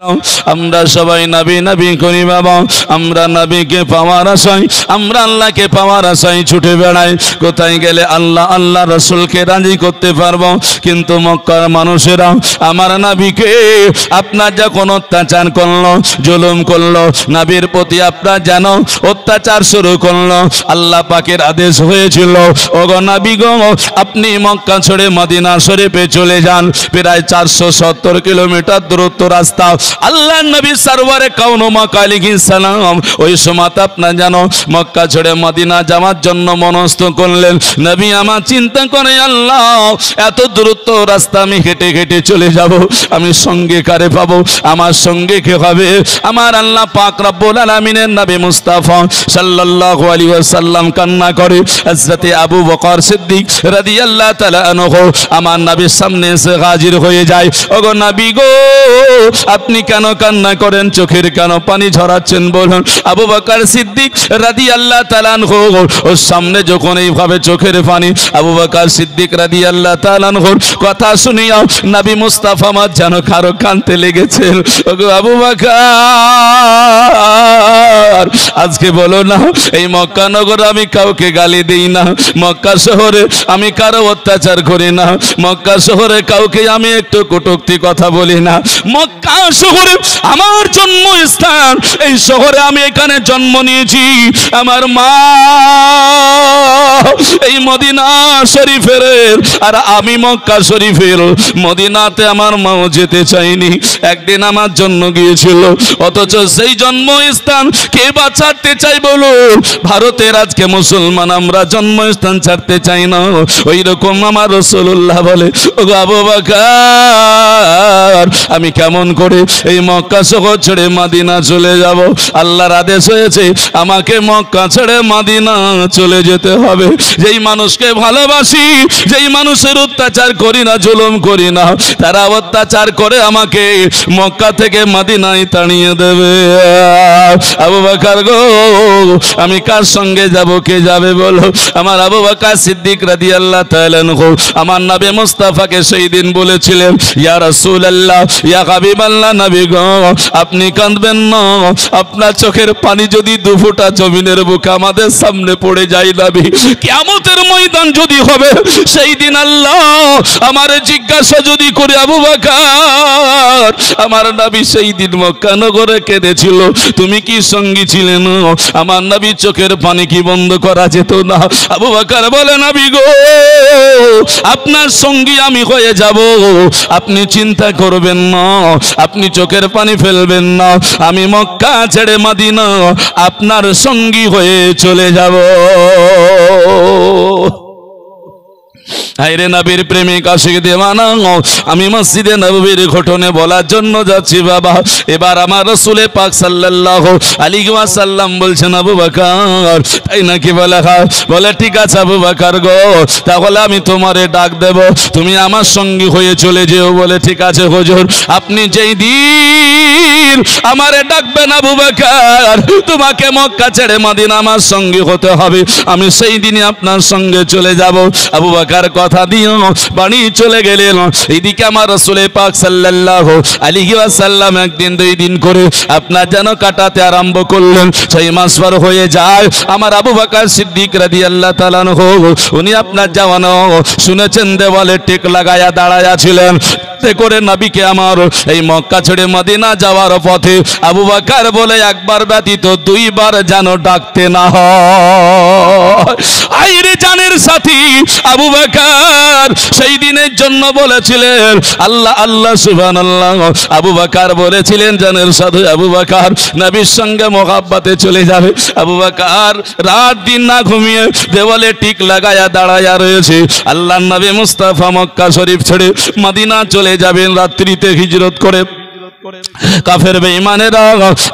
আমরা সবাই নবী নবী করি বাবা, আমরা নবীকে পাওয়ার আশায়, আমরা আল্লাহকে পাওয়ার আশায় ছুটে বেড়াই। কোথায় গেলে আল্লাহ আল্লাহ রসুলকে রাজি করতে পারবো, কিন্তু মক্কার মানুষেরা আমার নবীকে আপনার যখন অত্যাচার করলো, জুলুম করলো, নবীর প্রতি আপনার যেন অত্যাচার শুরু করলো, আল্লাহ পাকের আদেশ হয়েছিল, ওগো নবী গো আপনি মক্কা ছেড়ে মদিনা শরীফে চলে যান। প্রায় 470 কিলোমিটার দূরত্ব রাস্তা। আল্লাহ নবী সরওয়ারে কাউন মক্কা আলাইহিস সালাম ওই সময় আপনার জানো মক্কা ছেড়ে মদিনা যাওয়ার জন্য মনস্থ করলেন। নবী আমার চিন্তা করে, আল্লাহ এত দূরত্ব রাস্তা আমি হেঁটে হেঁটে চলে যাব, আমি সঙ্গে কারে পাবো, আমার সঙ্গে কে হবে? আমার আল্লাহ পাক রব্বুল আলামিনের নবী মুস্তাফা সাল্লাল্লাহু আলাইহি ওয়াসাল্লাম কান্না করে। হযরতে আবু বকর সিদ্দিক রাদিয়াল্লাহু তাআলা আনহু আমার নবীর সামনে এসে হাজির হয়ে যায়। ওগো নবী গো আপনি কেন কান্না করেন, চোখের কেন পানি ঝরাচ্ছেন বলুন? আবু বকর সিদ্দিক রাদিয়াল্লাহু তাআলা আনহু ওর সামনে যখন এইভাবে চোখের পানি, আবু বকর সিদ্দিক রাদিয়াল্লাহু তাআলা আনহুর কথা শুনিয়া নবী মুস্তাফা আমার যেন কারো কানতে লেগেছেন। ওগো আবু বকর আজকে বলো না, এই মক্কা নগরে আমি কাউকে গালি দিই না, মক্কা শহরে আমি কারো অত্যাচার করি না, মক্কা শহরে কাউকে আমি একটু কটূক্তি কথা বলি না। মক্কা শহরে আমার জন্মস্থান, এই শহরে আমি এখানে জন্ম নিয়েছি। আমার মা এই মদিনা শরীফের, আর আমি মক্কা শরীফের। মদিনাতে আমার মাও যেতে চাইনি, একদিন আমার জন্য গিয়েছিল, অথচ সেই জন্মস্থান কে বা ছাড়তে চাই বলো? ভারতের আজকে মুসলমান আমরা জন্মস্থান ছাড়তে চাই না, ওই রকম আমার রাসূলুল্লাহ বলে, ও আবু বকর আমি কেমন করে এই মক্কা শহর ছেড়ে মদিনা চলে যাব? আল্লাহর আদেশ হয়েছে আমাকে মক্কা ছেড়ে মদিনা চলে যেতে হবে। যেই মানুষকে ভালোবাসি, যেই মানুষের অত্যাচার করি না, জুলুম করি না, তারা অত্যাচার করে আমাকে মক্কা থেকে মদিনায় তাড়িয়ে দেবে। আবু বকর গো আমি কার সঙ্গে যাব, কে যাবে বলো? আমার আবু বকর সিদ্দিক রাদিয়াল্লাহু তাআলা আনহু আমার নবী মুস্তাফাকে সেই দিন বলেছিলেন, ইয়া রাসূলুল্লাহ ইয়া হাবিবাল্লাহ, নবী গো আপনি কাঁদবেন না, আপনার চোখের পানি যদি দু ফোঁটা জমিনের বুকে আমাদের সামনে পড়ে যায় নবী, কিয়ামতের ময়দান যদি হবে সেই দিন আল্লাহ আমারে জিজ্ঞাসা যদি করে, আবু বকর আমার নবী সেই দিন মক্কা নগরে কেঁদেছিল, তুমি কি সঙ্গী ছিলেন? আমার নবীর চোখের পানি কি বন্ধ করা যেত না? আবু বকর বলে, নবী গো আপনার সঙ্গী আমি হয়ে যাব, আপনি চিন্তা করবেন না, আপনি চোখের পানি ফেলবেন না, আমি মক্কা ছেড়ে মদিনা আপনার সঙ্গী হয়ে চলে যাব। হায়রে নবীর প্রেমিক আশিক দেওয়ানা, আমি মসজিদে নববীর ঘটনা বলার জন্য যাচ্ছি বাবা। এবার আমার রাসূলে পাক সাল্লাল্লাহু আলাইহি ওয়াসাল্লাম বলছেন, আবু বকর তাই নাকি? বলে ঠিক আছে আবু বকর গো, তাহলে আমি তোমারে ডাক দেব, তুমি আমার সঙ্গী হয়ে চলে যেও। বলে ঠিক আছে হুজুর, আপনি যেই দিন আমারে ডাকবেন আবু বকর, তোমাকে মক্কা ছেড়ে মদিনা আমার সঙ্গী হতে হবে, আমি সেই দিনই আপনার সঙ্গে চলে যাব। আবু বকর কথা দিও বাড়ি চলে গেলেন। এইদিকে আমার রাসূলে পাক সাল্লাল্লাহু আলাইহি ওয়াসাল্লাম একদিন দুই দিন করে আপনার যেন কাটাতে আরম্ভ করলেন। 6 মাস পার হয়ে যায়। আমার আবু বকর সিদ্দিক রাদিয়াল্লাহু তাআলা আনহু উনি আপনার জওয়ানো শুনেছেন দেওয়ালে টেক লাগায়া দাঁড়ায়া ছিলেন, তে করে নবীকে আমার এই মক্কা ছেড়ে মদিনা যাওয়ার পথে আবু বকর বলে একবার ব্যতীত দুইবার যেন ডাকতে না হয়। আইরে জানের সাথী আবু বকর সেই দিনের জন্য বলেছিলেন আল্লাহ আল্লাহ সুবহানাল্লাহ। আবু বকর বলেছিলেন জানের সাথী আবু বকর নবীর সঙ্গে মোহাব্বতে চলে যাবে। আবু বকর রাত দিন না ঘুমিয়ে দেওয়ালে টিক লাগায়া দাঁড়ায়া রয়েছে। আল্লাহর নবী মুস্তাফা মক্কা শরীফ ছেড়ে মদিনা চলে যাবেন রাত্রিতে হিজরত করে। কাফের বেঈমানেরা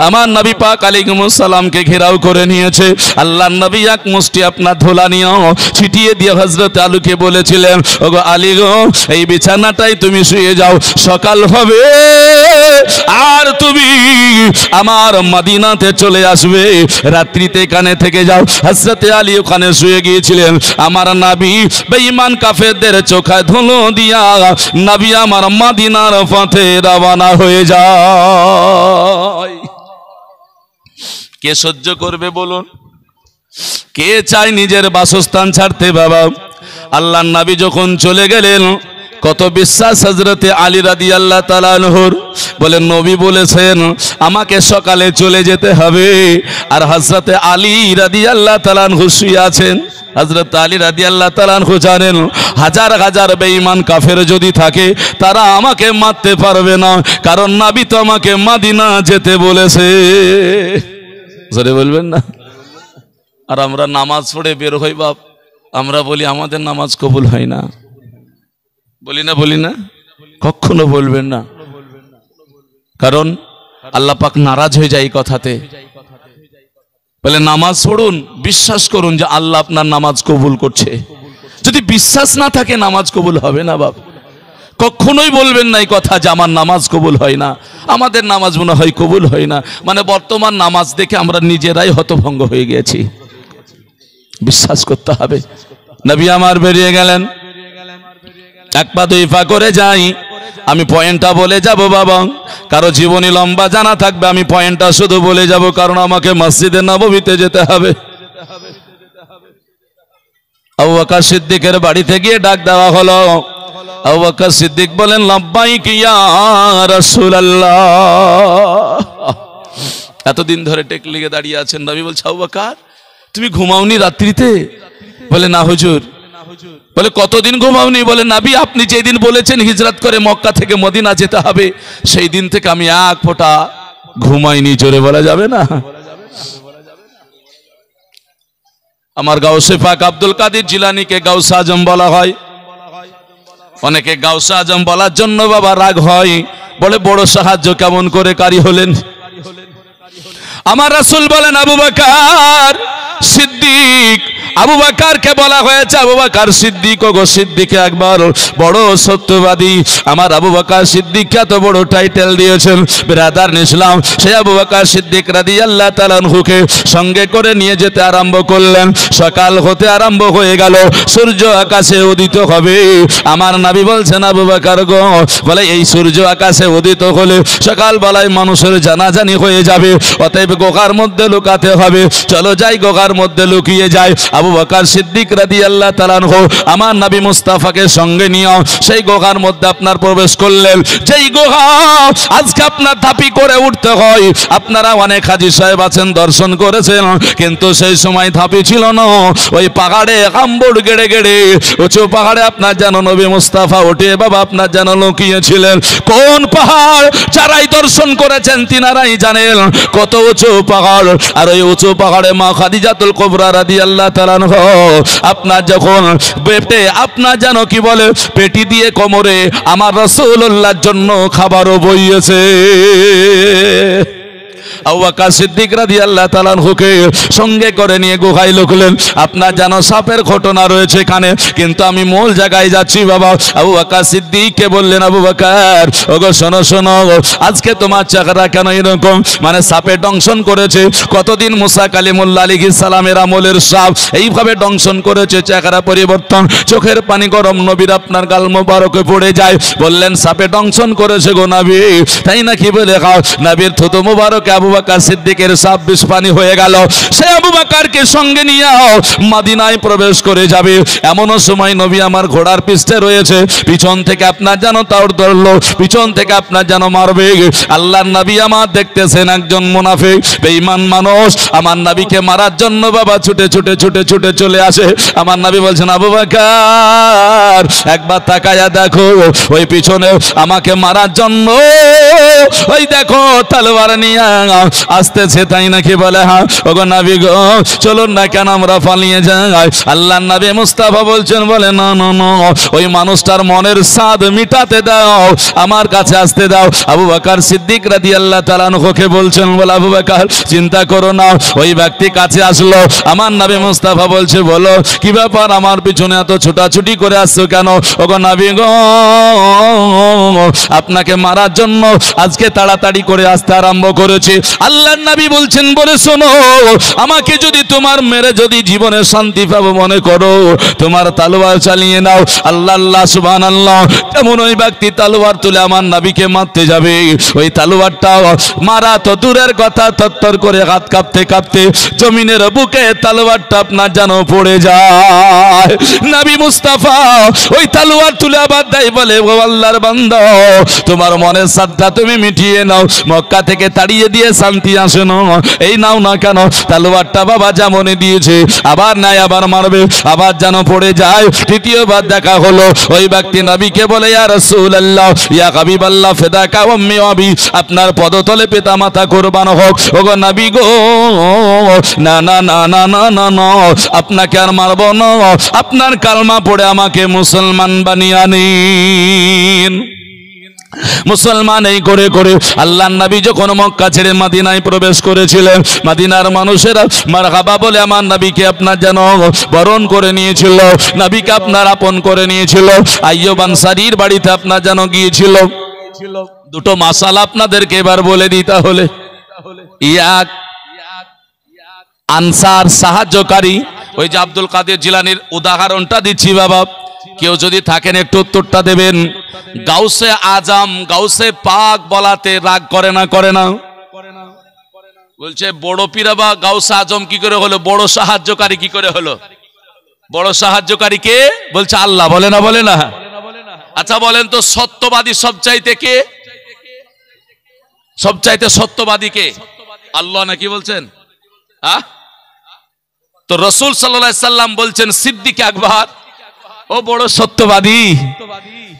আমার নবী পাক আলাইহিস সালামকে ঘেরাও করে নিয়েছে। আল্লাহর নবী এক মুষ্টি আপনার ধুলা নিয়ে ছিটিয়ে দিয়ে হযরত আলীকে বলেছিলেন, ওগো আলী গো এই বিছানাটাই তুমি শুয়ে যাও, সকাল হবে আর তুমি আমার মদিনাতে চলে আসবে, রাত্রিতে এখানে থেকে যাও। হযরতে আলী ওখানে শুয়ে গিয়েছিলেন। আমার নবী বেঈমান কাফেরদের চোখে ধুলো দিয়া নবী আমার মদিনার পথে রওনা হয়ে যায়। কে সহ্য করবে বলুন? কে চায় নিজের বাসস্থান ছাড়তে? বাবা, আল্লাহর নবী যখন চলে গেলেন, কত বিশ্বাস হযরতে আলী রাদিয়াল্লাহু তাআলা আনহুর। বলেন নবী বলেছেন আমাকে সকালে চলে যেতে হবে, আর হযরতে আলী রাদিয়াল্লাহু তাআলা আনহু শুয়ে আছেন। হযরত আলী রাদিয়াল্লাহু তাআলা আনহু জানেন হাজার হাজার বেঈমান কাফের যদি থাকে তারা আমাকে মারতে পারবে না, কারণ নবী তো আমাকে মদিনা যেতে বলেছে। জোরে বলবেন না? আর আমরা নামাজ পড়ে বের হই বাপ, আমরা বলি আমাদের নামাজ কবুল হয় না। বলি না? কখনো বলবেন না, কারণ আল্লাহ পাক নারাজ হয়ে যায় এই কথাতে। বলে নামাজ পড়ুন, বিশ্বাস করুন যে আল্লাহ আপনার নামাজ কবুল করছে। যদি বিশ্বাস না থাকে নামাজ কবুল হবে না বাপ। কখনোই বলবেন না এই কথা যে আমার নামাজ কবুল হয় না, আমাদের নামাজ মনে হয় কবুল হয় না। মানে বর্তমান নামাজ দেখে আমরা নিজেরাই হতভঙ্গ হয়ে গেছি। বিশ্বাস করতে হবে। নবী আমার বেরিয়ে গেলেন, এক পা দুই পা করে যাই। আমি পয়েন্টটা বলে যাব বাবা, কারো জীবনী লম্বা জানা থাকবে, আমি পয়েন্টটা শুধু বলে যাব, কারণ আমাকে মসজিদে নববীতে যেতে হবে। আবু বকর সিদ্দিকের বাড়িতে গিয়ে ডাক দেওয়া হলো। আবু বকর সিদ্দিক বলেন লাব্বাইক ইয়া রাসূলুল্লাহ। এতদিন ধরে টেকলিগে দাঁড়িয়ে আছেন। নবী বলছে আবু বকর তুমি ঘুমাওনি রাত্রিতে? বলে না হুজুর। বলে কতদিন ঘুমাওনি? বলে নবী আপনি যেদিন বলেছেন হিজরত করে মক্কা থেকে মদিনা যেতে হবে, সেই দিন থেকে আমি এক ফোঁটা ঘুমাইনি। জোরে বলা যাবে না? আমার গাউসে পাক আব্দুল কাদের জিলানীকে গাউসে আজম বলা হয়। অনেকে গাউসে আজম বলার জন্য বাবা রাগ হয়, বলে বড় সাহায্য কেমন করে কারি হলেন। আমার রাসূল বলেন আবু বকর সিদ্দিক, আবু বকরকে বলা হয়েছে আবু বকর সিদ্দিক। ওগো সিদ্দিক একবার বড় সত্যবাদী। আমার আবু বকর সিদ্দিককে এত বড় টাইটেল দিয়েছেন ব্রাদার ইসলাম। সেই আবু বকর সিদ্দিক রাদিয়াল্লাহু তাআলা আনহুকে সঙ্গে করে নিয়ে যেতে আরম্ভ করলেন। সকাল হতে আরম্ভ হয়ে গেল, সূর্য আকাশে উদিত হবে। আমার নবী বলছেন আবু বকর গো, বলে এই সূর্য আকাশে উদিত হলে সকাল বেলায় মানুষের জানাজানি হয়ে যাবে, অতএব গুহার মধ্যে লুকাতে হবে। চলো যাই গুহার মধ্যে লুকিয়ে যায়। আবু বকর সিদ্দিক রাদিয়াল্লাহু তাআলা আনহু আমার নবী মুস্তাফাকে সঙ্গে নিয়ে সেই গুহার মধ্যে আপনার প্রবেশ করলেন। যেই গুহা আজকে আপনার ধাপি করে উঠতে হয়। আপনারা অনেক হাজী সাহেব আছেন দর্শন করেছেন, কিন্তু সেই সময় ধাপি ছিল না। ওই পাহাড়ে আম্বুর গেড়ে গেড়ে উঁচু পাহাড়ে আপনার যেন নবী মুস্তাফা উঠে বাবা আপনার যেন লুকিয়েছিলেন। কোন পাহাড়? যারাই দর্শন করেছেন তিনারাই জানেন কত উঁচু পাহাড়। আর ওই উঁচু পাহাড়ে মা খাদিজাতুল কুবরা রাদিয়াল্লাহু তাআলা আনহা আপনার যখন পেটে আপনার যেন কি বলে পেটি দিয়ে কোমরে আমার রাসূলুল্লাহর জন্য খাবারও বইয়েছে। আবু বকর সিদ্দিক রাদিয়াল্লাহু তাআলা আনহুকে সঙ্গে করে নিয়ে গুহায় লুকলেন। আপনার যেন সাপের ঘটনা রয়েছে এখানে, কিন্তু আমি মূল জায়গায় যাচ্ছি বাবা। আবু বকর সিদ্দিককে বললেন আবু বকর ওগো শোনো শোনো, আজকে তোমার চেহারা কেন এরকম? মানে সাপে দংশন করেছে। কতদিন মুসা কালিমুল্লাহ আলাইহিস সালামের আমলের সাপ এইভাবে দংশন করেছে, চেহারা পরিবর্তন, চোখের পানি গরম, নবীর আপনার গাল মোবারকে পড়ে যায়। বললেন সাপে দংশন করেছে গো নবী, তাই নাকি? বলে খাও। নবীর থুতু মোবারকে আবু বকর সিদ্দিকের সাপ বিষ পানি হয়ে গেল। সে আবু বকরকে সঙ্গে নিয়ে মদিনায় প্রবেশ করে যাবে। এমন সময় নবী আমার ঘোড়ার পিঠে রয়েছে, পিছন থেকে আপনার যেন তাওর ধরলো, পিছন থেকে আপনার যেন মারবে। আল্লাহর নবী আমার দেখতেছেন একজন মুনাফিক বেঈমান মানুষ আমার নবীকে মারার জন্য বাবা ছুটে ছুটে ছুটে ছুটে চলে আসে। আমার নবী বলছেন আবু বকর একবার তাকায়া দেখো, ওই পিছনে আমাকে মারার জন্য ওই দেখো তলোয়ার নিয়ে আসতেছে, তাই নাকি? বলে হ্যাঁ। ওগো নবী গো চলুন না কেন আমরা পালিয়ে যাই। আল্লাহর নবী মুস্তাফা বলছেন বলে না না না, ওই মানুষটার মনের স্বাদ মিটাতে দাও, আমার কাছে আসতে দাও। আবু বকর সিদ্দিক রাদিয়াল্লাহু তাআলা আনহুকে বলছেন বলে আবু বকর চিন্তা করো না। ওই ব্যক্তি কাছে আসলো। আমার নবী মুস্তাফা বলছে বলো কি ব্যাপার, আমার পিছনে এত ছোটাছুটি করে আসছো কেন? ওগো নবী গো আপনাকে মারার জন্য আজকে তাড়াতাড়ি করে আসতে আরম্ভ করেছে। আল্লাহর নবী বলছেন, বলে শোনো, আমাকে যদি তোমার মেরে যদি জীবনে শান্তি পাবো মনে করো, তোমার তলোয়ার চালিয়ে নাও। আল্লাহ আল্লাহ সুবহানাল্লাহ। তেমন ওই ব্যক্তি তলোয়ার তুলে আমার নবীকে মারতে যাবে। ওই তলোয়ারটা মারা তো দূরের কথা, তত্তর করে হাত কাঁপতে কাঁপতে জমিনের বুকে তলোয়ারটা আপনার যেন পড়ে যায়। নবী মুস্তাফা ওই তলোয়ার তুলে আবার দেয়, বলে ও আল্লাহর বান্দা, তোমার মনের সাধটা তুমি মিটিয়ে নাও, মক্কা থেকে তাড়িয়ে দিয়ে শান্তি আসে না, এই নাও না কেন। তলোয়ারটা বাবা যেমনই দিয়েছে, আবার নাই, আবার মারবে, আবার যেন পড়ে যায়। তৃতীয়বার দেখা হলো, ওই ব্যক্তি নবীকে বলে, ইয়া রাসূলুল্লাহ, ইয়া হাবিবাল্লাহ, ফিদাকা উম্মি ওয়া আবি, আপনার পদতলে পিতা মাতা কুরবান হোক। ওগো নবী গো, না না না না না না না, আপনাকে আর মারবো না, আপনার কালমা পড়ে আমাকে মুসলমান বানিয়ে আনিন। মুসলমান এই করে করে আল্লাহর নবী যখন মক্কা ছেড়ে মদিনায় প্রবেশ করেছিলেন, মদিনার মানুষেরা মারহাবা বলে আমার নবীকে আপনার যেন বরণ করে নিয়েছিল, নবীকে আপনার আপন করে নিয়েছিল। আইয়ুব আনসারীর বাড়িতে আপনার যেন গিয়েছিল। দুটো মাসালা আপনাদেরকে এবার বলে দিই তাহলে। এক, আনসার সাহায্যকারী, ওই যে আব্দুল কাদের জিলানীর উদাহরণটা দিচ্ছি বাবা, কেউ যদি থাকেন একটু উত্তরটা দেবেন। গাউসে আজম, গাউসে পাক বলাতে রাগ করে না? করে না? বলছে বড় পীর বা গাউসে আজম কি করে হলো? বড় সাহায্যকারী কি করে হলো? বড় সাহায্যকারী কে? বলছে আল্লাহ। বলে না? বলে না? আচ্ছা বলেন তো, সত্যবাদী সবচাইতে কে? সবচাইতে সত্যবাদী কে? আল্লাহ নাকি বলছেন? তো রাসূল সাল্লাল্লাহু আলাইহি সাল্লাম বলছেন সিদ্দিক আকবর ও বড় সত্যবাদী।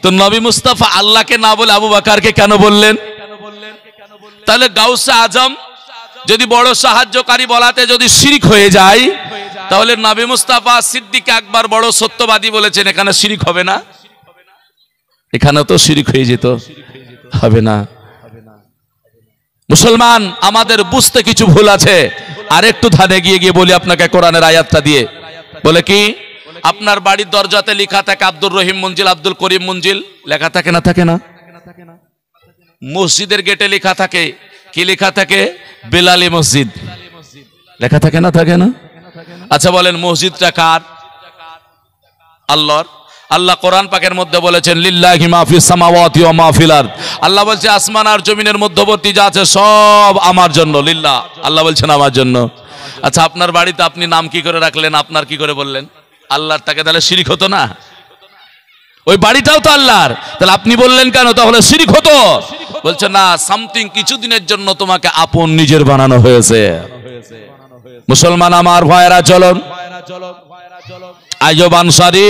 তো নবী মুস্তাফা আল্লাহকে না বলে আবু বকরকে কেন বললেন? তাহলে গাউসে আজম যদি বড় সাহায্যকারী বলাতে যদি শিরক হয়ে যায়, তাহলে নবী মুস্তাফা সিদ্দিক আকবর বড় সত্যবাদী বলেছেন, এখানে শিরক হবে না? এখানে তো শিরক হয়ে যেত, হবে না। মুসলমান, আমাদের বুঝতে কিছু ভুল আছে। আর একটু ধানে গিয়ে গিয়ে বলি আপনাকে কোরআনের আয়াতটা দিয়ে। বলে কি, আপনার বাড়ির দরজাতে লেখা থাকে আব্দুর রহিম মঞ্জিল, আব্দুল করিম মঞ্জিল, লেখা থাকে না? থাকে না? মসজিদের গেটে লেখা থাকে কি? লেখা থাকে বেলালি মসজিদ, লেখা থাকে না? থাকে না? আচ্ছা বলেন, মসজিদটা কার? আল্লাহর। আল্লাহ কোরআন পাকের মধ্যে বলেছেন লিল্লাহি মা ফিস সামাওয়াতি ওয়া মা ফিল আরদ। আল্লাহ বলছে আসমান আর জমিনের মধ্যবর্তী যা আছে সব আমার জন্য, লিল্লাহ। আল্লাহ বলছেন আমার জন্য। আচ্ছা আপনার বাড়িতে আপনি নাম কি করে রাখলেন? আপনার কি করে বললেন? আল্লাহর। তাকে তাহলে শিরক হতো না? ওই বাড়িটাও তো আল্লাহর, তাহলে আপনি বললেন কেন? তাহলে শিরক হতো। বলছে না, সামথিং কিছুদিনের জন্য তোমাকে আপন নিজের বানানো হয়েছে। মুসলমান আমার ভাইরা, চলুন। আইয়ুব আনসারী,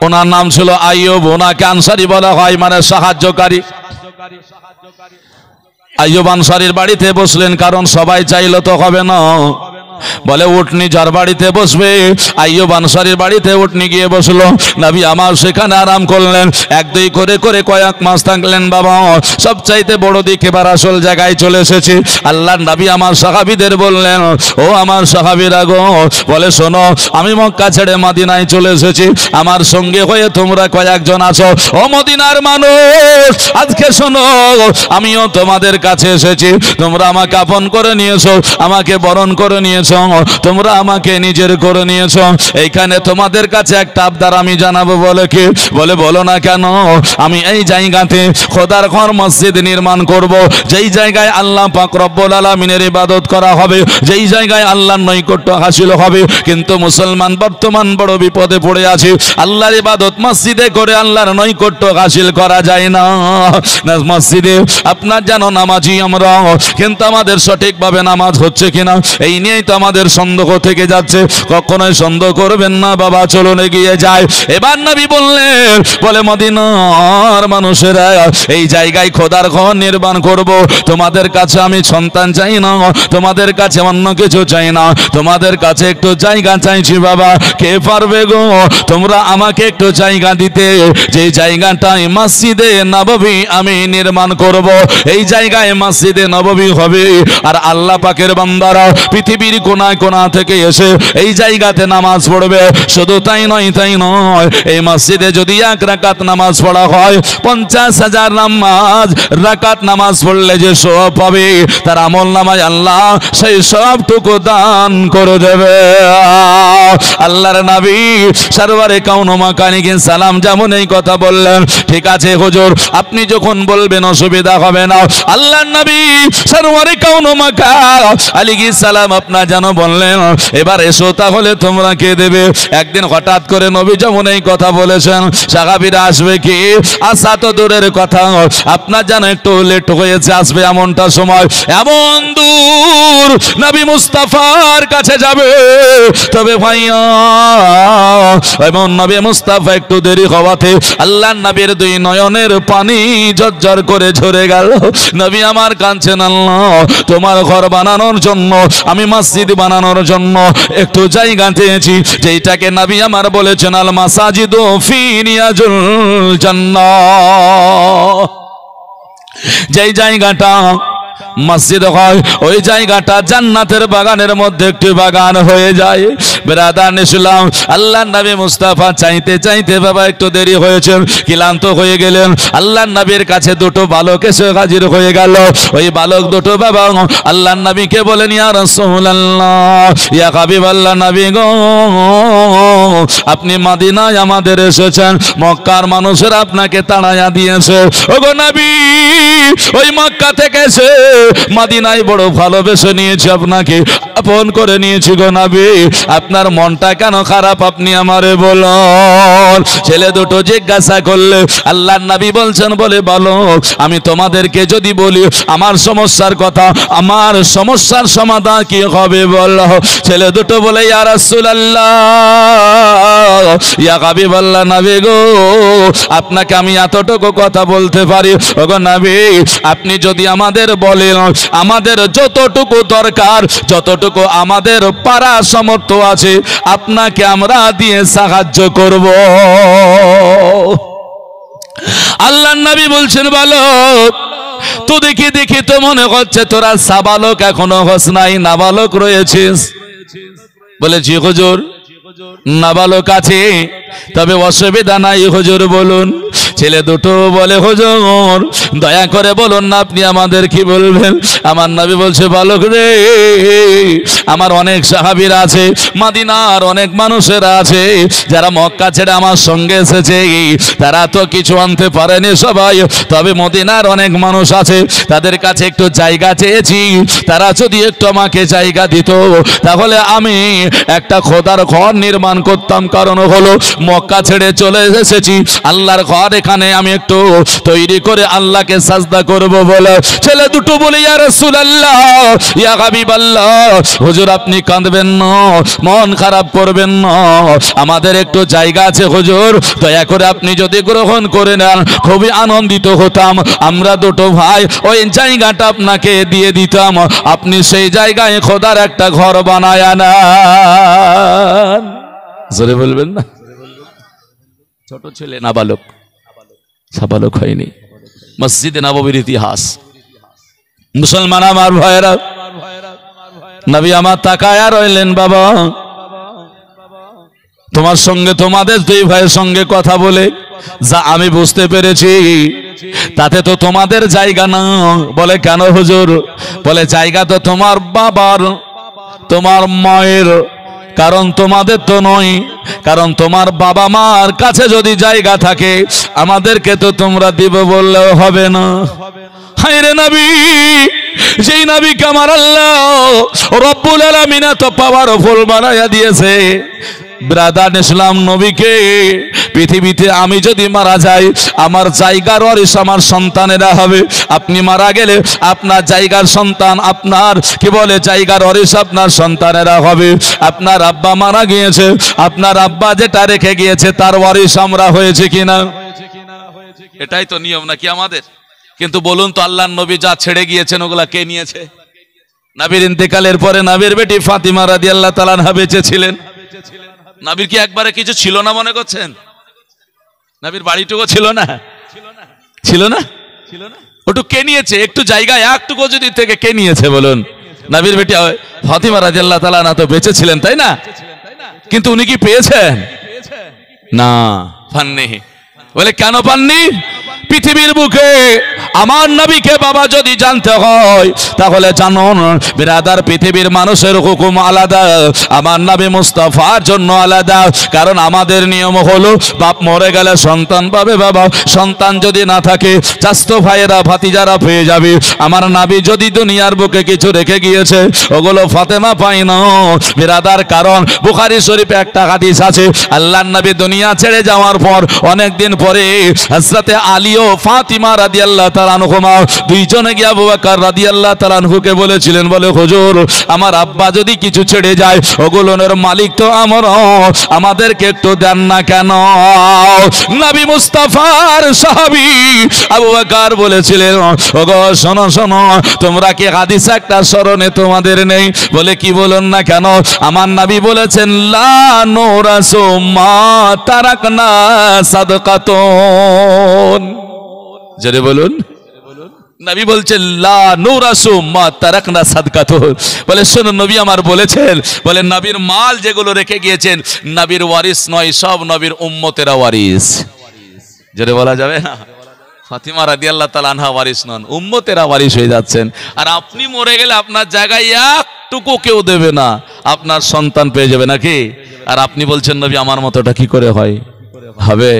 ওনার নাম ছিল আইয়ুব, ওনাকে আনসারী বলা হয়, মানে সাহায্যকারী। আইয়ুব আনসারীর বাড়িতে বসলেন, কারণ সবাই চাইলে তো হবে না। বলে উটনি যার বাড়িতে বসবে, আইয়ুব আনসারীর বাড়িতে উটনি গিয়ে বসলো। নবী আমার সেখানে আরাম করলেন। এক দুই করে করে কয়েক মাস থাকলেন। বাবা সবচাইতে বড় দিক এবার আসল জায়গায় চলে এসেছে। আল্লাহর নবী আমার সাহাবীদের বললেন, ও আমার সাহাবীরা গো, বলে শোনো, আমি মক্কা ছেড়ে মদিনায় চলে এসেছি, আমার সঙ্গে হয়ে তোমরা কয়েকজন আছো। ও মদিনার মানুষ, আজকে শোনো, আমিও তোমাদের কাছে এসেছি। তোমরা আমাকে আপন করে নিয়েছো, আমাকে বরণ করে নিয়েছো, তোমরা আমাকে নিজের করে নিয়েছো। এইখানে তোমাদের কাছে একটা আবদার আমি জানাবো। বলে কি? বলে বলো না কেন? আমি এই জায়গাতে খোদার ঘর মসজিদ নির্মাণ করব, যেই জায়গায় আল্লাহ পাক রব্বুল আলামিনের ইবাদত করা হবে, যেই জায়গায় আল্লাহর নৈকট্য হাসিল হবে। কিন্তু মুসলমান বর্তমান বড় বিপদে পড়ে আছে। আল্লাহর ইবাদত মসজিদে করে আল্লাহর নৈকট্য হাসিল করা যায় না। মসজিদে আপনার যেন নামাজি আমরা, কিন্তু আমাদের সঠিকভাবে নামাজ হচ্ছে কিনা এই নিয়েই তো আমাদের সন্দেহ থেকে যাচ্ছে। কখনোই সন্দেহ করবেন না বাবা, চলুন এগিয়ে যায়। এবার নবী বললেন, বলে মদিনার মানুষেরা, এই জায়গায় খোদার ঘর নির্মাণ করব। তোমাদের কাছে আমি সন্তান চাই না, তোমাদের কাছে অন্য কিছু চাই না, তোমাদের কাছে একটু জায়গা চাইছি বাবা। কে পারবে গো তোমরা আমাকে একটু জায়গা দিতে? যে জায়গাটায় মসজিদে নববী আমি নির্মাণ করব, এই জায়গায় মসজিদে নববী হবে। আর আল্লাহ পাকের বান্দারা পৃথিবীর কোনায় কোনা থেকে এসে এই জায়গাতে নামাজ পড়বে। শুধু তাই নয় এই মসজিদে যদি 1 রাকাত নামাজ পড়া হয় 50,000 রাকাত নামাজ পড়লে যে সওয়াব পাবে তার আমলনামায় আল্লাহ সেই সবটুকু দান করে দেবে। আল্লাহর নবী সরওয়ারে কাউন মাকানিকে সালাম যেমন এই কথা বললেন, ঠিক আছে হুজুর আপনি যখন বলবেন অসুবিধা হবে না। আল্লাহর নবী সরওয়ারে কাউন মাকা আলাইহিস সালাম আপনার যেন বললেন এবার এসো তাহলে তোমরা কে দেবে। একদিন হঠাৎ করে নবী যেমন এই কথা বলেছেন, সাহাবীরা আসবে কি আসা তো দূরের কথা, আপনার যেন একটু লেট হয়েছে আসবে এমনটা সময় এমন দূর নবী মুস্তাফার কাছে যাবে। তবে ভাইয়া এমন নবী মুস্তাফা একটু দেরি হওয়াতে আল্লাহর নবীর 2 নয়নের পানি ঝরঝর করে ঝরে গেল। নবী আমার কাঁদছেন, আল্লাহ তোমার ঘর বানানোর জন্য আমি মসজিদ বানানোর জন্য একটু জায়গা চেয়েছি, যেটাকে নবী আমার বলেছেন আল মাসাজিদু ফি নিয়াজুল জান্নাহ। যেই জায়গাটা মসজিদ হয় ওই জায়গাটা জান্নাতের বাগানের মধ্যে একটি বাগান হয়ে যায়। ব্রাদার ইসলাম আল্লাহর নবী মুস্তাফা চাইতে চাইতে বাবা একটু দেরি হয়েছে, ক্লান্ত হয়ে গেলেন। আল্লাহর নবীর কাছে 2 বালক এসে হাজির হয়ে গেল। ওই বালক 2 বাবা আল্লাহর নবীকে বলেন ইয়া রাসূলুল্লাহ ইয়া হাবিবাল্লাহ নবী গো আপনি মদিনায় আমাদের এসেছেন, মক্কার মানুষেরা আপনাকে তাড়াইয়া দিয়েছে। ওগো নবী ওই মক্কা থেকে এসে মদিনায় বড় ভালোবেসে নিয়েছি, আপনাকে আপন করে নিয়েছি গো নবী, আপনার মনটা কেন খারাপ আপনি আমারে বলুন। ছেলে 2 জিজ্ঞাসা করলে আল্লাহর নবী বলছেন বলে বালক আমি তোমাদেরকে যদি বলি আমার সমস্যার কথা, আমার সমস্যার সমাধান কি হবে বলো। ছেলে 2 বলে ইয়া রাসূলুল্লাহ ইয়া হাবিবাল্লাহ নবী গো আপনাকে আমি এতটুকু কথা বলতে পারি, ওগো নবী আপনি যদি আমাদের বলেন আমাদের যতটুকু দরকার যতটুকু আমাদের পারা সামর্থ্য আছে আপনাকে আমরা দিয়ে সাহায্য করব। আল্লাহর নবী বলছেন বালক তো দেখি তো মনে হচ্ছে তোরা সাবালক এখনো হস নাই, নাবালক রয়েছিস। বলে জি হুজুর নাবালক আছে, তবে অসুবিধা নাই হুজুর বলুন। ছেলে 2 বলে হুজুর দয়া করে বলুন না আপনি আমাদের কি বলবেন। আমার নবী বলছে বালক রে আমার অনেক সাহাবীরা আছে, মদিনার অনেক মানুষেরা আছে যারা মক্কা ছেড়ে আমার সঙ্গে এসেছে, তারা তো কিছু আনতে পারেনি সবাই, তবে মদিনার অনেক মানুষ আছে তাদের কাছে একটু জায়গা চেয়েছি, তারা যদি একটু আমাকে জায়গা দিত তাহলে আমি একটা খোদার ঘর নির্মাণ করতাম। কারণ হলো মক্কা ছেড়ে চলে এসেছি, আল্লাহর ঘর এখানে আমি একটু তৈরি করে আল্লাহকে সাজদা করব বলে। ছেলে 2 বলে ইয়া রাসূলুল্লাহ ইয়া হাবিবাল্লাহ হুজুর আপনি কাঁদবেন না, মন খারাপ করবেন না, আমাদের একটু জায়গা আছে হুজুর, দয়া করে আপনি যদি গ্রহণ করে নেন খুবই আনন্দিত হতাম। আমরা 2 ভাই ওই জায়গাটা আপনাকে দিয়ে দিতাম, আপনি সেই জায়গায় খোদার একটা ঘর বানায় আনেন। জোরে বলবেন না। ছোট ছেলে নাবালক, সাবালক হয়নি। মসজিদে নববীর ইতিহাস। মুসলমান আমার ভাইরা নবী আমার তাকায়া রইলেন, বাবা তোমার সঙ্গে তোমাদের 2 ভাইয়ের সঙ্গে কথা বলে যা আমি বুঝতে পেরেছি তাতে তো তোমাদের জায়গা না। বলে কেন হুজুর? বলে জায়গা তো তোমার বাবার তোমার মায়ের, কারণ তোমাদের তো নয়, কারণ তোমার বাবা মার কাছে যদি জায়গা থাকে আমাদেরকে তো তোমরা দিব বললেও হবে না। হায়রে নবী, যেই নবীকে আমার আল্লাহ রব্বুল আলামিন তো পাওয়ারফুল বানায়া দিয়েছে, ব্রাদার ইসলাম নবীকে পৃথিবীতে আমি যদি মারা যাই আমার জায়গার ওয়ারিশ আমার সন্তানেরা হবে, আপনি মারা গেলে আপনার জায়গার সন্তান আপনার কি বলে জায়গার ওয়ারিশ আপনার সন্তানেরা হবে। আপনার আব্বা মারা গিয়েছে, আপনার আব্বা যেটা রেখে গিয়েছে তার ওয়ারিশ আমরা হয়েছে কিনা? এটাই তো নিয়ম নাকি আমাদের? কিন্তু বলুন তো আল্লাহর নবী যা ছেড়ে গিয়েছেন ওগুলা কে নিয়েছে? নবীর ইন্তেকালের পরে নবীর বেটি ফাতিমা রাদিয়াল্লাহু তাআলা আনহা বেঁচে ছিলেন। নবীর কি একবারে কিছু ছিল না মনে করছেন? নবীর বাড়িটুকু ছিল না? ছিল না? ওটু কে নিয়েছে? একটু জায়গা একটুকু যদি থেকে কে নিয়েছে বলুন? নবীর বেটি ফাতিমা রাদিয়াল্লাহু তাআলা আনহা তো বেঁচে ছিলেন, তাই না? কিন্তু উনি কি পেয়েছেন? না, পাননি। বলে কেন পাননি? পৃথিবীর বুকে আমার নবীকে বাবা যদি জানতে হয় তাহলে জানুন বিরাদার, পৃথিবীর মানুষের হুকুম আলাদা, আমার নবী মুস্তাফার জন্য আলাদা। কারণ আমাদের নিয়ম হলো বাপ মরে গেলে সন্তান পাবে বাবা, সন্তান যদি না থাকে চাস্তো ভাইয়েরা ভাতিজারা পেয়ে যাবে। আমার নবী যদি দুনিয়ার বুকে কিছু রেখে গিয়েছে ওগুলো ফাতেমা পায় না বিরাদার। কারণ বুখারী শরীফে একটা হাদিস আছে, আল্লাহর নবী দুনিয়া ছেড়ে যাওয়ার পর অনেক দিন পরে হযরতে আলী ও ফাতিমা রাদিয়াল্লাহু তাআলা আনহুমা দুইজনে গিয়ে আবু বকর রাদিয়াল্লাহু তাআলা আনহুকে বলেছিলেন, বলে হুজুর আমার আব্বা যদি কিছু ছেড়ে যায় ওগুলোর মালিক তো আমরা, আমাদেরকে একটু দেন না কেন? নবী মুস্তাফার সাহাবী আবু বকর বলেছিলেন, ওগো শোনো শোনো, তোমরা কি হাদিস একটা স্মরণে তোমাদের নেই? বলে কি বলুন না কেন? আমার নবী বলেছেন লা নুরাসু মা তারাকনা সাদকাতুন। জোরে বলুন। নবী বলছেন লা নুরাসু মা তারাকনা সাদকাতুন। বলে শুনুন নবী আমার বলেছেন, বলে নবীর মাল যেগুলো রেখে গিয়েছেন নবীর ওয়ারিস নয়, সব নবীর উম্মতেরা ওয়ারিস। জোরে বলা যাবে না? ফাতিমা রাদিয়াল্লাহু তাআলা আনহা ওয়ারিস নন, উম্মতেরা ওয়ারিস হয়ে যাচ্ছেন। আর আপনি মরে গেলে আপনার জায়গায় একটুকু কেউ দেবে না, আপনার সন্তান পেয়ে যাবে নাকি? আর আপনি বলছেন নবী আমার মতোটা কি করে হয়? হবে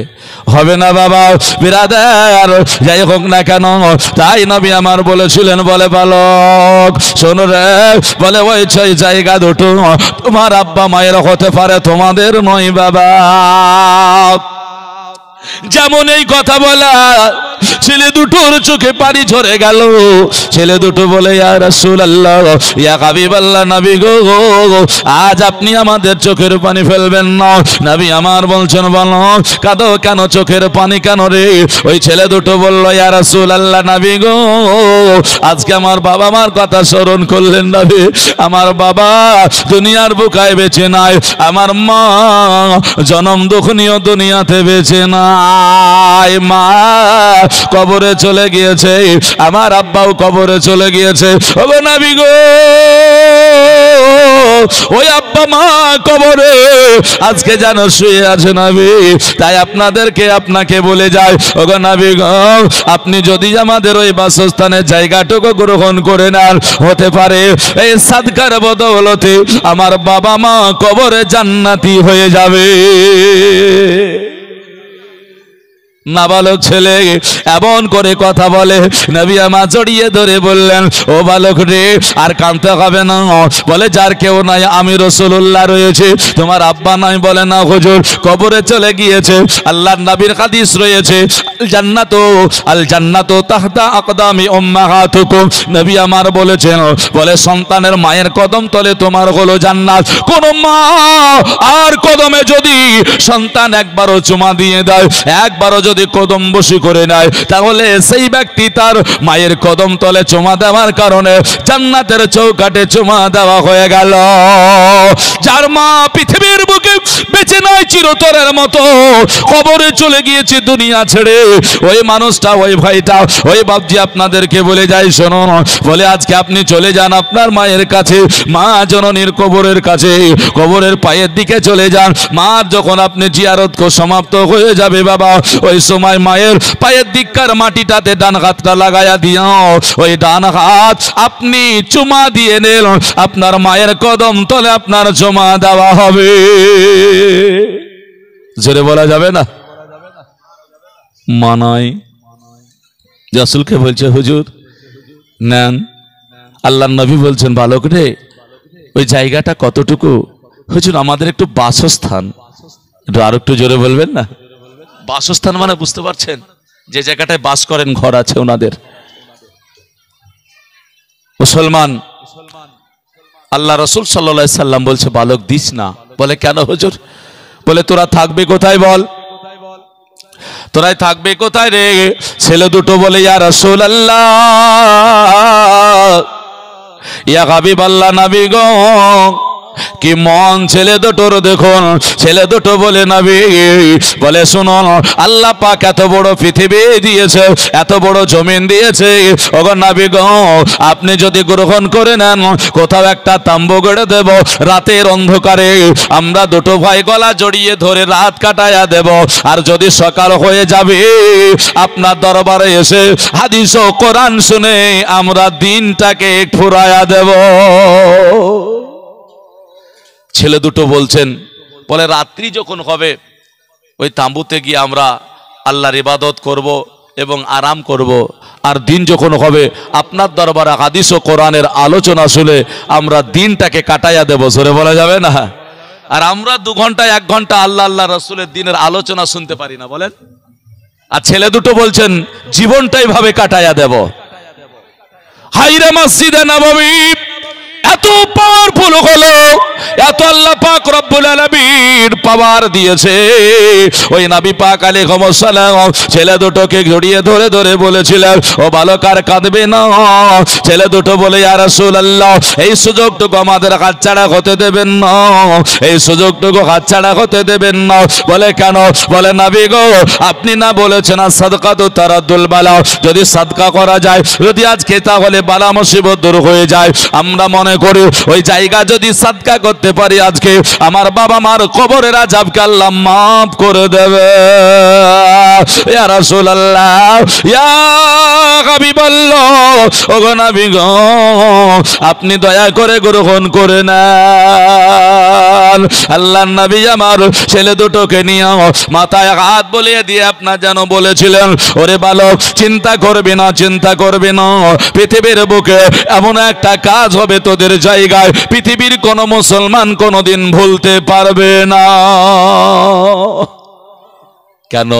হবে না বাবা বিরাদার, যাই হোক না কেন। তাই নবী আমার বলেছিলেন, বলে বালক শোনো রে, বলে ওই ছয় জায়গা দুটো তোমার আব্বা মায়ের হতে পারে, তোমাদের নয় বাবা। যেমন এই কথা বলা ছেলে দুটোর চোখে পানি ঝরে গেল। ছেলে দুটো বলে ইয়া রাসূলুল্লাহ, ইয়া হাবিবাল্লাহ, নবী গো আজ আপনি আমাদের চোখের পানি ফেলবেন না। নবী আমার বলছেন, বলো কাঁদো কেন, চোখের পানি কেন রে? ওই ছেলে দুটো বলল, ইয়া রাসূলুল্লাহ, নবী গো আজকে আমার বাবা মার কথা স্মরণ করলেন নবী। আমার বাবা দুনিয়ার বুকায় বেঁচে নাই, আমার মা জনম দুঃখনীয় দুনিয়াতে বেঁচে নাই। মা কবরে চলে গিয়েছে, আমার আব্বাও কবরে চলে গিয়েছে। ওগো নবী গো ওই আব্বা মা কবরে আজকে যেন শুয়ে আছে নবী। তাই আপনাকে বলে যায়, ওগো নবী গো আপনি যদি আমাদের ওই বাসস্থানের জায়গাটুকু গ্রহণ করে নেন, হতে পারে এই সাদকার বদৌলতে আমার বাবা মা কবরে জান্নাতি হয়ে যাবে। নাবালক ছেলে এমন করে কথা বলে, নবী আমার জড়িয়ে ধরে বললেন, ও বালক রে আর কাঁদতে হবে না। বলে যার কেউ নাই আমি রাসূলুল্লাহ রয়েছে, তোমার আব্বা নাই। বলে না হুজুর কবরে চলে গিয়েছে। আল্লাহর নবীর হাদিস রয়েছে, আল জান্নাতু তাহতা আকদামি উম্মাহাতুকুম। নবী আমার বলেছেন, বলে সন্তানের মায়ের কদম তলে তোমার হলো জান্নাত। কোন মা আর কদমে যদি সন্তান একবারও চুমা দিয়ে দেয়, একবারও যদি কদম বসি করে নেয়, তাহলে সেই ব্যক্তি তার মায়ের কদম তলে চুমা দেওয়ার কারণে জান্নাতের চৌকাঠে চুমা দেওয়া হয়ে গেল। যার মা পৃথিবীর বুকে বেঁচে নাই চিরতরের মতো, কবরে চলে গিয়েছে দুনিয়া ছেড়ে, ওই মানুষটা, ওই ভাইটা, ওই বাপজি আপনাদেরকে বলে যাই শুনুন, বলে আজকে আপনি চলে যান আপনার মায়ের কাছে, মা জননীর কবরের কাছে, কবরের পায়ের দিকে চলে যান। মা যখন আপনি জিয়ারত সমাপ্ত হয়ে যাবে বাবা, ওই সময় মায়ের পায়ের দিককার মাটিটাতে ডান হাতটা লাগায়া দিও, ওই ডান হাত আপনি চুমা দিয়ে নেন, আপনার মায়ের কদম তলে আপনার চুমা দেওয়া হবে। জোরে বলা যাবে না? মানাই রাসূলকে বলছে, হুজুর নেন। আল্লাহর নবী বলছেন, বালক রে ওই জায়গাটা কতটুকু? হুজুর আমাদের একটু বাসস্থান। আর একটু জোরে বলবেন না? বাসস্থান মানে বুঝতে পারছেন, যে জায়গাটায় বাস করেন, ঘর আছে ওনাদের। মুসলমান আল্লাহ রাসূল সাল্লাল্লাহু আলাইহি সাল্লাম বলছে, বালক দিস না। বলে কেন হুজুর? বলে তোরা থাকবে কোথায় বল, তোরাই থাকবে কোথায় রে? ছেলে দুটো বলে, ইয়া রাসূলুল্লাহ, ইয়া হাবিবাল্লাহ, নবী গো কি মন ছেলে দুটোর দেখুন। ছেলে দুটো বলে নবী, বলে শুনুন, আল্লাহ পাক এত বড় পৃথিবী দিয়েছে, এত বড় জমিন দিয়েছে, ওগো নবী গো, আপনি যদি গ্রহণ করে নেন, কোথাও একটা তাম্বু গড়ে দেব, রাতের অন্ধকারে আমরা দুটো ভাই গলা জড়িয়ে ধরে রাত কাটায়া দেব, আর যদি সকাল হয়ে যাবে আপনার দরবারে এসে হাদিস ও কোরআন শুনে আমরা দিনটাকে ফুরায়া দেব। ছেলে দুটো বলছেন, বলে রাত্রি যখন হবে ওই তাঁবুতে গিয়ে আমরা আল্লাহর ইবাদত করব এবং আরাম করব, আর দিন যখন হবে আপনার দরবারে হাদিস ও কোরআনের আলোচনা শুনে আমরা দিনটাকে কাটাইয়া দেব। জোরে বলা যাবে না? আর আমরা 2 ঘন্টা 1 ঘন্টা আল্লাহ আল্লাহ রাসূলের দিনের আলোচনা শুনতে পারি না, বলেন? আর ছেলে দুটো বলছেন জীবনটাই ভাবে কাটাইয়া দেব। হায়রে মসজিদে নববী এত পাওয়ারফুল হলো, এত আল্লাহ পাক রব্বুল আলামিন পাওয়ার দিয়েছে। ওই নবী পাক আলাইহিস সালাম ছেলে দুটোকে জড়িয়ে ধরে ধরে বলেছিলেন, ও বালকার কাঁদবে না। ছেলে দুটো বলে, ইয়া রাসূলুল্লাহ, এই সুযোগটুকু আমাদের হাতছাড়া হতে দেবেন না, এই সুযোগটুকু হাতছাড়া হতে দেবেন না। বলে কেন? বলে নবী গো, আপনি না বলেছেন সাদকাতু তারাদ্দুল বালা, যদি সাদকা করা যায়, যদি আজকে তাহলে বালা মুসিবত দূর হয়ে যায়। আমরা মনে করি ওই জায়গা যদি সাদকা করতে পারি, আজকে আমার বাবা মার কবরের আযাবকে আল্লাহ মাফ করে দেবে। ইয়া রাসূলুল্লাহ, ইয়া হাবিবাল্লাহ, ওগো নবী গো, আপনি দয়া করে গ্রহণ করে নেন। আল্লাহর নবী আমার ছেলে দুটোকে নিয়ে মাথায় হাত বলিয়ে দিয়ে আপনার যেন বলেছিলেন, ওরে বালক, চিন্তা করবি না, চিন্তা করবি না, পৃথিবীর বুকে এমন একটা কাজ হবে তোদের জায়গায় পৃথিবীর কোন মুসলমান কোনদিন ভুলতে পারবে না। কেন?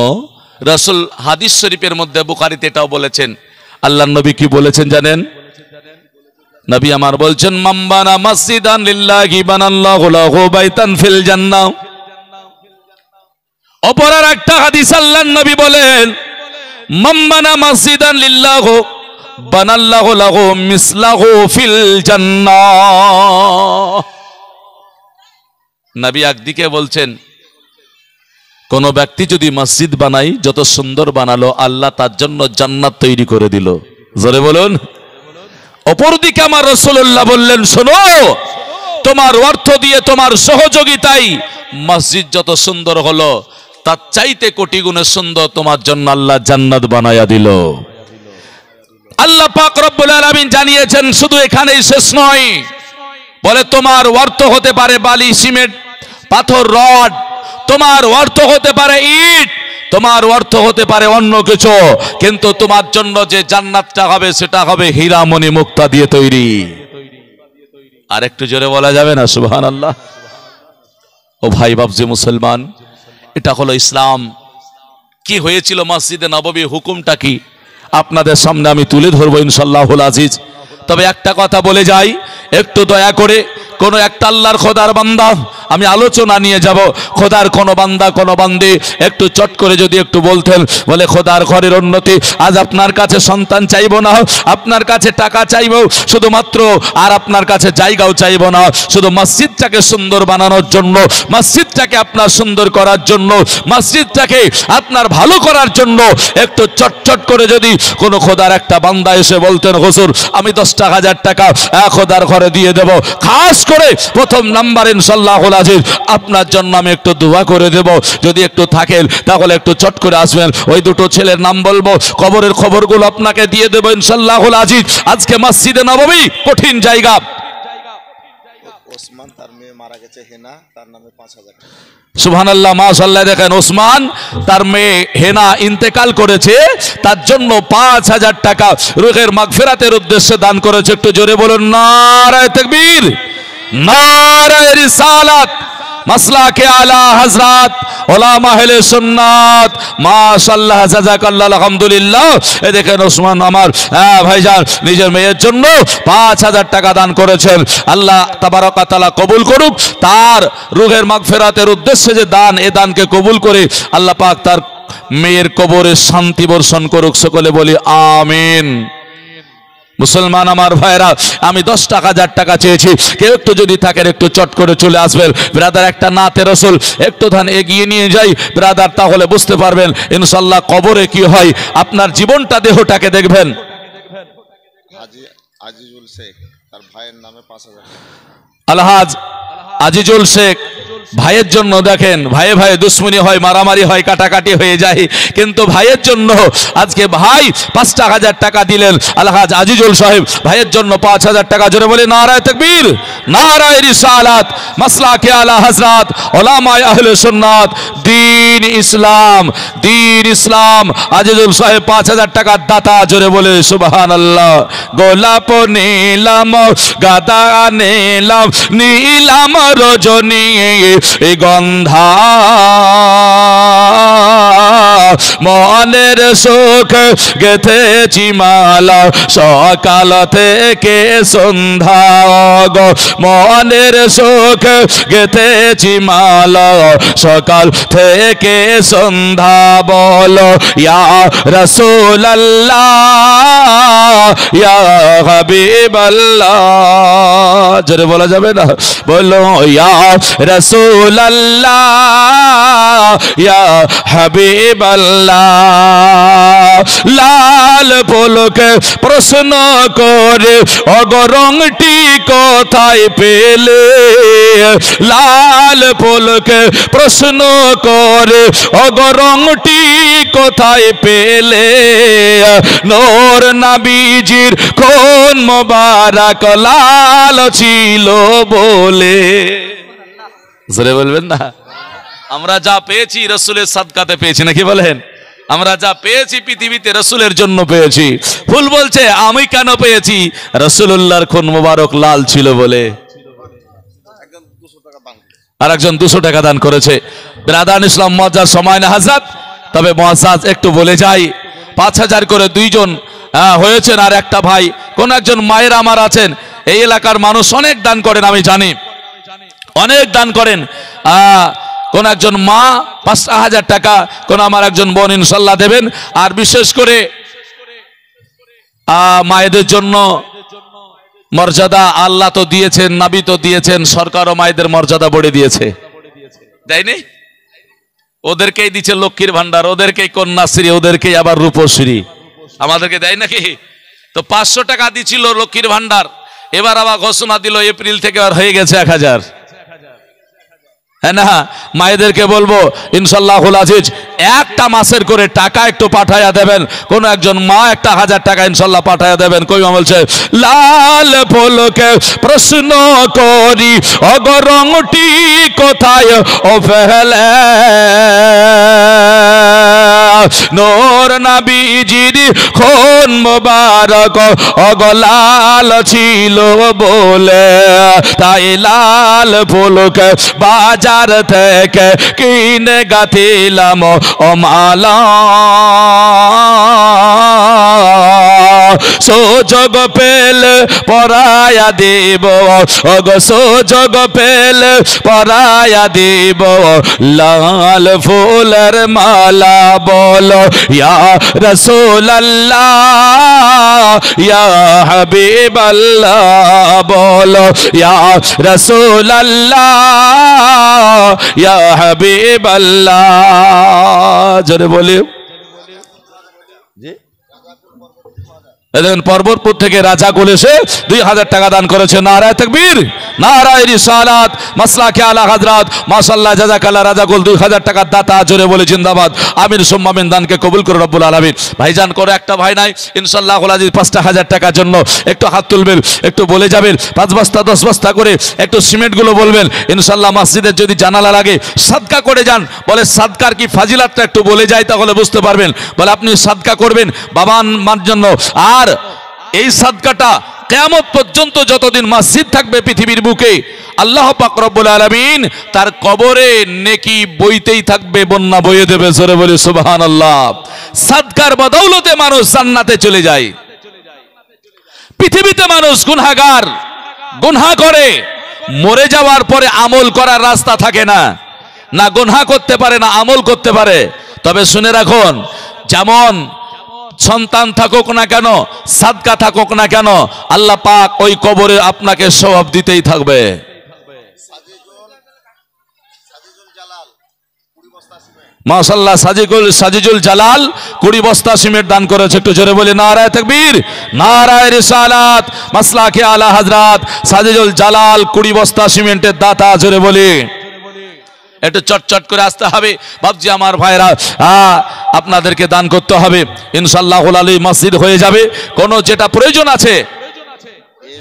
রাসূল হাদিস শরীফের মধ্যে বুখারীতে এটাও বলেছেন। আল্লাহর নবী কি বলেছেন জানেন? নবী আমার বলছেন, মাম্বানা মসজিদান লিল্লাহি বানাল্লাহু লাহু বাইতান ফিল জান্নাহ। অপর একটা হাদিস আল্লাহর নবী বলেন, মাম্বানা মসজিদান লিল্লাহু বানাল্লাহু লাহু মিসলাহু ফিল জান্নাহ। নবী একদিকে বলছেন, কোন ব্যক্তি যদি মসজিদ বানাই, যত সুন্দর বানালো, আল্লাহ তার জন্য জান্নাত তৈরি করে দিল। জোরে বলুন। অপরদিকে আমার রাসূলুল্লাহ বললেন, শোনো, তোমার অর্থ দিয়ে তোমার সহযোগিতায় মসজিদ যত সুন্দর হলো, তার চাইতে কোটি গুণে সুন্দর তোমার জন্য আল্লাহ জান্নাত বানায়া দিল। আল্লাহ পাক রব্বুল আলামিন জানিয়েছেন, শুধু এখানেই শেষ নয়, বলে তোমার অর্থ হতে পারে বালি, সিমেন্ট, পাথর, রড, তোমার অর্থ হতে পারে ইট, তোমার অর্থ হতে পারে অন্য কিছু, কিন্তু তোমার জন্য যে জান্নাতটা হবে সেটা হবে হীরা মণি মুক্তা দিয়ে তৈরি। আর একটু জোরে বলা যাবে না সুবহানাল্লাহ? ও ভাই বাপজি মুসলমান, এটা হলো ইসলাম। কি হয়েছিল মসজিদে নববী, হুকুমটা কি আপনাদের সামনে আমি তুলে ধরবো ইনশাআল্লাহুল আজিজ। তবে একটা কথা বলে যাই, একটু দয়া করে কোন একটা আল্লাহর খোদার বান্দা, আমি আলোচনা নিয়ে যাব, খোদার কোন বান্দা কোন বান্দি একটু চট করে যদি একটু বলতেন, বলে খোদার ঘরের উন্নতি, আজ আপনার কাছে সন্তান চাইবো না, আপনার কাছে টাকা চাইবো শুধুমাত্র, আর আপনার কাছে জায়গাও চাইবো না, শুধু মসজিদটাকে সুন্দর বানানোর জন্য, মসজিদটাকে আপনার সুন্দর করার জন্য, মসজিদটাকে আপনার ভালো করার জন্য একটু চটচট করে যদি কোন খোদার একটা বান্দা এসে বলতেন, হুজুর আমি 10,000 টাকা খোদার ঘরে দিয়ে দেব, খাস করে প্রথম নাম্বার ইনশাআল্লাহুল আজিজ আপনার জন্য আমি একটু দোয়া করে দেব, যদি একটু থাকেন তাহলে একটু চট করে আসবেন, ওই দুটো ছেলের নাম বলবো, কবরের খবরগুলো আপনাকে দিয়ে দেব ইনশাআল্লাহুল আজিজ। আজকে মসজিদে নববী কঠিন জায়গা। ওসমান, তার মেয়ে মারা গেছে হেনা, তার নামে 5,000 টাকা। সুবহানাল্লাহ, মাশাআল্লাহ। দেখেন, ওসমান তার মেয়ে হেনা ইন্তেকাল করেছে, তার জন্য 5,000 টাকা রূহের মাগফিরাতের উদ্দেশ্যে দান করেছে। একটু জোরে বলুন নারায়ে তাকবীর, নারায়ে রিসালাত, মাসলাকে আলা হযরত উলামা আহলে সুন্নাত, মাশাআল্লাহ, জাযাকাল্লাহ, আলহামদুলিল্লাহ। এই দেখেন ওসমান আমার ভাইজান নিজের মেয়ের জন্য 5,000 টাকা দান করেছেন। আল্লাহ তাবারক ওয়া তাআলা কবুল করুক, তার রূহের মাগফিরাতের উদ্দেশ্যে যে দান, এ দানকে কবুল করে আল্লাহ পাক তার মেয়ের কবরে শান্তি বর্ষণ করুক। সকলে বলি আমিন। মুসলমান আমার ভাইরা, আমি 10 টাকা 1000 টাকা চেয়েছি, কেউ একটু যদি থাকেন একটু চট করে চলে আসবেন ব্রাদার। একটা নাতে রসুল একটু ধান এগিয়ে নিয়ে যাই ব্রাদার, তাহলে বুঝতে পারবেন ইনশাল্লাহ কবরে কি হয়। আপনার জীবনটা দেহটাকে দেখবেন। হাজি আজিজুল শেখ, তার ভাইয়ের নামে 5000 টাকা। আলহাজ আজিজুল শেখ ভাইয়ের জন্য, দেখেন ভাইয়ে ভাইয়ে দুশ্মনী হয়, মারামারি হয়, কাটাকাটি হয়ে যায়, কিন্তু ভাইয়ের জন্য আজকে ভাই 5000 টাকা দিলেন আলহাজ আজিজুল সাহেব, ভাইয়ের জন্য 5000 টাকা। জোরে বলে নারায়ে তাকবীর, নারায়ে রিসালাত, মাসলাকে আলা হযরত উলামায়ে আহলে সুন্নাত, দ্বীন ইসলাম, দ্বীন ইসলাম। আজিজুল সাহেব 5000 টাকার দাতা। জোরে বলে সুবহানাল্লাহ। গোলাপ নীলাম, গাদা নীলাম, নীলাম রজনী গন্ধা, মনের সুখ গেথেছি মালা সকাল থেকে সন্ধ্যা গো, মনের সুখ গেথেছি মালা সকাল থেকে সন্ধ্যা। বলো ইয়া রাসূলুল্লাহ, ইয়া হাবিবাল্লাহ। জোরে বলা যাবে না? বলো ইয়া রাসূলুল্লাহ, ইয়া হাবিবাল্লাহ। লাল পলকে প্রশ্ন করে অগরংটি কোথায় পেলে, লাল পলকে প্রশ্ন করে অগরংটি কোথায় পেলে, নূর নবীজির কোন মোবারক লাল ছিল বলে। জোরে বলবেন না? আমরা যা পেয়েছি রাসূলের সাদকাতে পেয়েছি, নাকি বলেন? আমরা যা পেয়েছি পৃথিবীতে রাসূলের জন্য পেয়েছি। ফুল বলছে আমি কেন পেয়েছি? রাসূলুল্লাহর কোন মোবারক লাল ছিল বলে। আর একজন 200 টাকা দান করেছে। ব্রাদার ইসলাম মজার সময় না হাজরাত, তবে মুআজ্জাজ একটু বলে যাই, 5000 করে 2 জন হয়েছেন। আর একটা ভাই, কোন একজন মায়ের আমার আছেন, এই এলাকার মানুষ অনেক দান করেন, আমি জানি অনেক দান করেন। কোন একজন মা 5000 টাকা, কোন আমার একজন বোন ইনশাল্লাহ দেবেন। আর বিশেষ করে মায়েদের জন্য মর্যাদা আল্লাহ তো দিয়েছেন, নবী তো দিয়েছেন, সরকারও মায়েদের মর্যাদা বড়ে দিয়েছে, দেয়নি? ওদেরকেই দিচ্ছে লক্ষ্মীর ভান্ডার, ওদেরকেই কন্যাশ্রী, ওদেরকেই আবার রূপশ্রী, আমাদেরকে দেয় নাকি? তো 500 টাকা দিছিল লক্ষ্মীর ভান্ডার, এবার আবার ঘোষণা দিল এপ্রিল থেকে আর হয়ে গেছে 1000। হ্যাঁ না? মায়েদেরকে বলবো ইনশাআল্লাহুল আজিজ একটা মাসের করে টাকা একটু পাঠায়া দেবেন। কোন একজন মা একটা 1000 টাকা ইনশাআল্লাহ পাঠায়া দেবেন। কইমা বলছে লাল পলকে প্রশ্ন করি অগরংটি কোথায় ও ফেলে, নূর নবীজির কোন মোবারক অগলাল ছিল বলে, তাই লাল পলকে বাজার থেকে কিনে গাথিলাম ও মালা, সুযোগ পেলে পরায়া দিব, ওগো সুযোগ পেলে পরায়া দিব লাল ফুলের মালা। বলো ইয়া রাসূলুল্লাহ, ইয়া হাবিবাল্লাহ। বলো ইয়া রাসূলুল্লাহ, ইয়া হাবিবাল্লাহ। জোরে বলি। দেখেন পর্বতপুর থেকে রাজা গোলেসে 2000 টাকা দান করেছে। নারায়ে তাকবীর, নারায়ে রিসালাত, মাসলাকে আলা হযরত, মাশাআল্লাহ জাযাকাল্লাহ। রাজা গোল 2000 টাকার দাতা। জোরে বলে জিন্দাবাদ। আমিন সুম্মা আমিন। দানকে কবুল করে রব্বুল আলামিন। ভাইজান করে একটা ভাই নাই ইনশাআল্লাহুল আজিজ 5000 টাকার জন্য একটু হাত তুলবেন, একটু বলে যাবেন 5 বস্তা 10 বস্তা করে একটু সিমেন্ট গুলো বলবেন ইনশাআল্লাহ। মসজিদের যদি জানালা লাগে সাদকা করে যান। বলে সাদকার কি ফাজিলাতটা একটু বলে যায়, তাহলে বুঝতে পারবেন। বলে আপনি সাদকা করবেন বাবা মার জন্য, আর এই সাদকাটা কিয়ামত পর্যন্ত যতদিন মসজিদ থাকবে পৃথিবীর বুকে আল্লাহ পাক রব্বুল আলামিন তার কবরে নেকি বইতেই থাকবে, বন্যা বইয়ে দেবে। জোরে বলি সুবহানাল্লাহ। সাদকার বদৌলতে মানুষ জান্নাতে চলে যায়। পৃথিবীতে মানুষ গুনাহগার, গুনাহ করে, মরে যাওয়ার পরে আমল করার রাস্তা থাকে না, না গুনাহ করতে পারে না আমল করতে পারে। তবে শুনে রাখুন, যেমন সন্তান থাকুক না কেন, সাদকা থাকুক না কেন, আল্লাহ পাক ওই কবরে আপনাকে সওয়াব দিতেই থাকবে। মাশাআল্লাহ, সাজিজুল জালাল 20 বস্তা সিমেন্ট দান করেছে। একটু জোরে বলি নারায়ে তাকবীর, নারায়ে রিসালাত, মাসলাকে আলা হযরত সাজিজুল জালাল 20 বস্তা সিমেন্টের দাতা। জোরে বলি, একটু চটচট করে আসতে হবে বাবজি আমার ভাইরা, আপনাদেরকে দান করতে হবে, ইনশাআল্লাহুল আলী মসজিদ হয়ে যাবে। কোন যেটা প্রয়োজন আছে,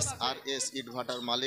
SRS ইটভাটার মালিক